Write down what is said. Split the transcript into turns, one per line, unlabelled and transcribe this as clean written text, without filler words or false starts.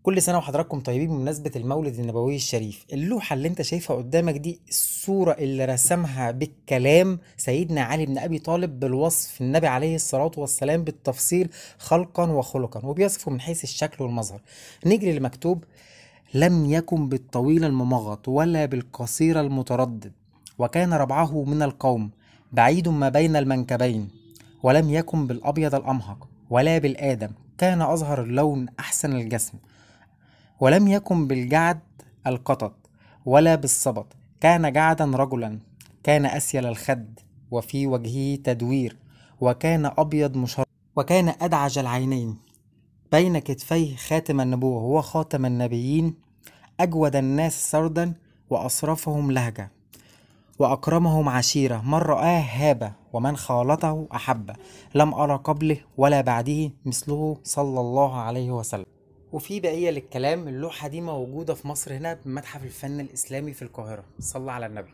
كل سنة وحضراتكم طيبين بمناسبة المولد النبوي الشريف. اللوحة اللي انت شايفها قدامك دي الصورة اللي رسمها بالكلام سيدنا علي بن أبي طالب بالوصف النبي عليه الصلاة والسلام بالتفصيل خلقا وخلقا، وبيصفه من حيث الشكل والمظهر. نيجي للمكتوب: لم يكن بالطويل الممغط ولا بالقصير المتردد، وكان ربعه من القوم بعيد ما بين المنكبين، ولم يكن بالأبيض الأمهق ولا بالآدم، كان أظهر اللون أحسن الجسم، ولم يكن بالجعد القطط ولا بالصبط، كان جعدا رجلا، كان أسيل الخد وفي وجهه تدوير، وكان أبيض مشرب، وكان أدعج العينين، بين كتفيه خاتم النبوة هو خاتم النبيين، أجود الناس سردا وأصرفهم لهجة وأكرمهم عشيرة، من رآه هابة ومن خالطه أحبه، لم أرى قبله ولا بعده مثله صلى الله عليه وسلم. وفي بقية للكلام. اللوحة دي موجودة في مصر هنا بمتحف الفن الإسلامي في القاهرة. صلى على النبي.